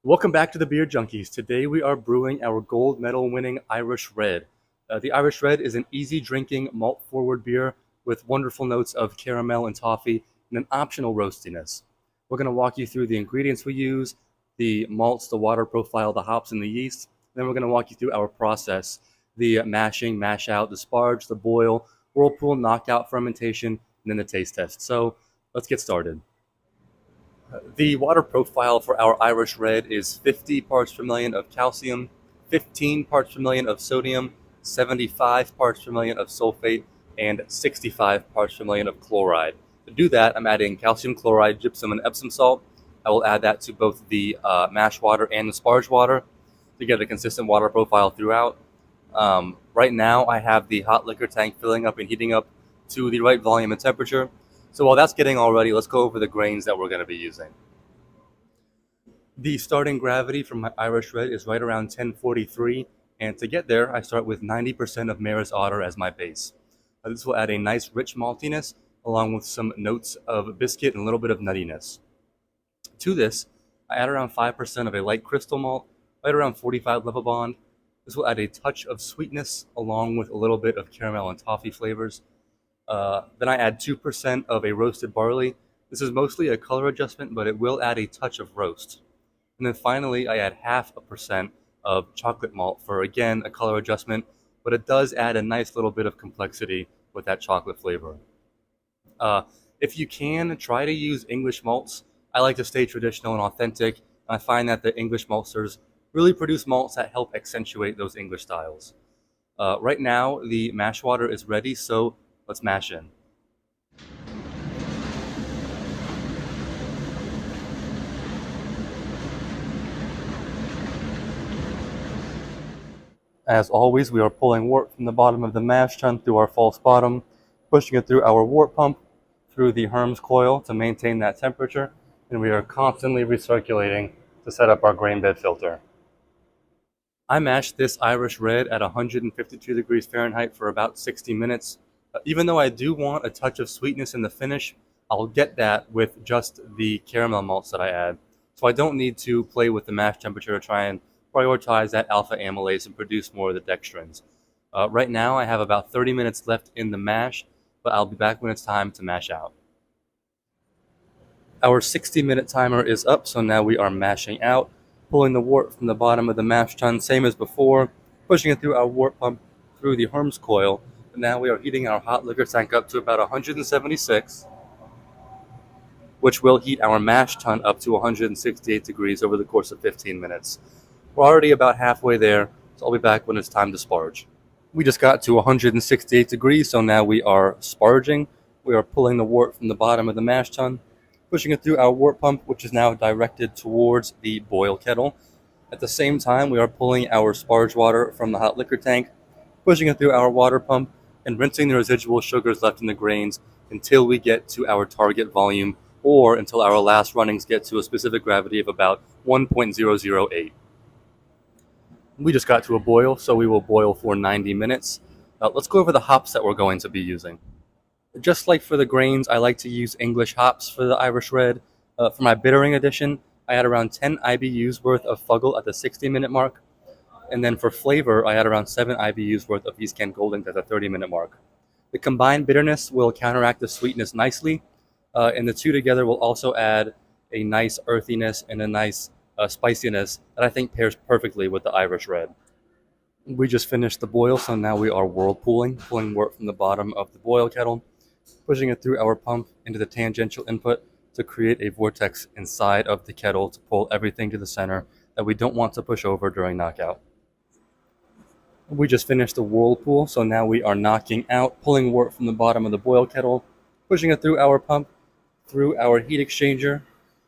Welcome back to the Beer Junkies. Today we are brewing our gold medal winning Irish Red. The Irish Red is an easy drinking malt-forward beer with wonderful notes of caramel and toffee and an optional roastiness. We're going to walk you through the ingredients we use, the malts, the water profile, the hops, and the yeast. Then we're going to walk you through our process, the mashing, mash out, the sparge, the boil, whirlpool, knockout, fermentation, and then the taste test. So let's get started. The water profile for our Irish Red is 50 parts per million of calcium, 15 parts per million of sodium, 75 parts per million of sulfate, and 65 parts per million of chloride. To do that, I'm adding calcium chloride, gypsum, and Epsom salt. I will add that to both the mash water and the sparge water to get a consistent water profile throughout. Right now, I have the hot liquor tank filling up and heating up to the right volume and temperature. So while that's getting all ready, let's go over the grains that we're going to be using. The starting gravity from my Irish Red is right around 1043, and to get there, I start with 90% of Maris Otter as my base. This will add a nice rich maltiness, along with some notes of biscuit and a little bit of nuttiness. To this, I add around 5% of a light crystal malt, right around 45 Bond. This will add a touch of sweetness, along with a little bit of caramel and toffee flavors. Then I add 2% of a roasted barley. This is mostly a color adjustment, but it will add a touch of roast. And then finally, I add 0.5% of chocolate malt for, again, a color adjustment, but it does add a nice little bit of complexity with that chocolate flavor. If you can, try to use English malts. I like to stay traditional and authentic, and I find that the English maltsters really produce malts that help accentuate those English styles. Right now, the mash water is ready, so let's mash in. As always, we are pulling wort from the bottom of the mash tun through our false bottom, pushing it through our wort pump, through the Herms coil to maintain that temperature, and we are constantly recirculating to set up our grain bed filter. I mashed this Irish Red at 152 degrees Fahrenheit for about 60 minutes. Even though I do want a touch of sweetness in the finish, I'll get that with just the caramel malts that I add. So I don't need to play with the mash temperature to try and prioritize that alpha amylase and produce more of the dextrins. Right now I have about 30 minutes left in the mash, but I'll be back when it's time to mash out. Our 60-minute timer is up, so now we are mashing out, pulling the wort from the bottom of the mash tun, same as before, pushing it through our wort pump through the Herms coil. But now we are heating our hot liquor tank up to about 176, which will heat our mash tun up to 168 degrees over the course of 15 minutes. We're already about halfway there, so I'll be back when it's time to sparge. We just got to 168 degrees, so now we are sparging. We are pulling the wort from the bottom of the mash tun, pushing it through our wort pump, which is now directed towards the boil kettle. At the same time, we are pulling our sparge water from the hot liquor tank, pushing it through our water pump, and rinsing the residual sugars left in the grains until we get to our target volume, or until our last runnings get to a specific gravity of about 1.008. We just got to a boil, so we will boil for 90 minutes. Let's go over the hops that we're going to be using. Just like for the grains, I like to use English hops for the Irish Red. For my bittering edition, I add around 10 IBUs worth of Fuggle at the 60-minute mark. And then for flavor, I add around 7 IBUs worth of East Kent Goldings at the 30-minute mark. The combined bitterness will counteract the sweetness nicely, and the two together will also add a nice earthiness and a nice spiciness that I think pairs perfectly with the Irish Red. We just finished the boil, so now we are whirlpooling, pulling wort from the bottom of the boil kettle, pushing it through our pump into the tangential input to create a vortex inside of the kettle to pull everything to the center that we don't want to push over during knockout. We just finished the whirlpool, so now we are knocking out, pulling wort from the bottom of the boil kettle, pushing it through our pump, through our heat exchanger,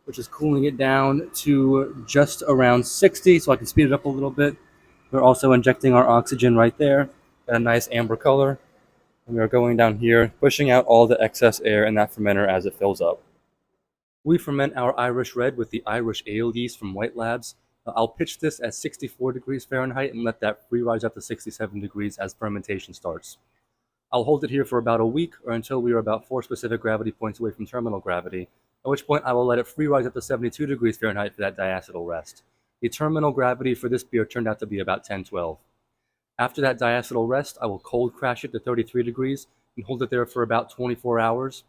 which is cooling it down to just around 60, so I can speed it up a little bit. We're also injecting our oxygen right there, got a nice amber color. And we are going down here, pushing out all the excess air in that fermenter as it fills up. We ferment our Irish Red with the Irish ale yeast from White Labs. I'll pitch this at 64 degrees Fahrenheit and let that free rise up to 67 degrees as fermentation starts. I'll hold it here for about a week or until we are about 4 specific gravity points away from terminal gravity, at which point I will let it free rise up to 72 degrees Fahrenheit for that diacetyl rest. The terminal gravity for this beer turned out to be about 10-12. After that diacetyl rest, I will cold crash it to 33 degrees and hold it there for about 24 hours.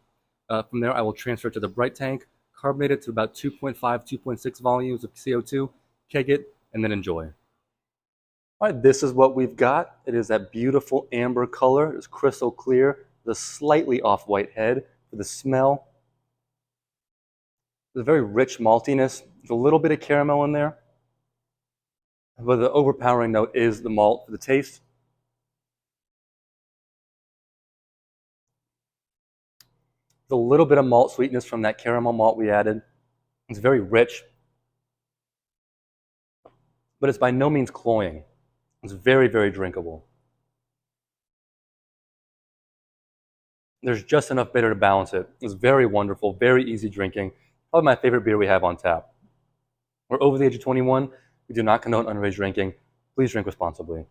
From there, I will transfer it to the bright tank, carbonate it to about 2.5, 2.6 volumes of CO2, keg it, and then enjoy. All right, this is what we've got. It is that beautiful amber color. It's crystal clear, the slightly off-white head for the smell. There's a very rich maltiness. There's a little bit of caramel in there, but the overpowering note is the malt for the taste. There's a little bit of malt sweetness from that caramel malt we added. It's very rich, but it's by no means cloying. It's very, very drinkable. There's just enough bitter to balance it. It's very wonderful, very easy drinking. Probably my favorite beer we have on tap. We're over the age of 21. We do not condone underage drinking. Please drink responsibly.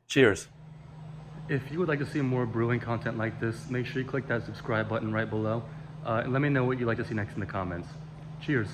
Cheers. If you would like to see more brewing content like this, make sure you click that subscribe button right below. And let me know what you'd like to see next in the comments. Cheers.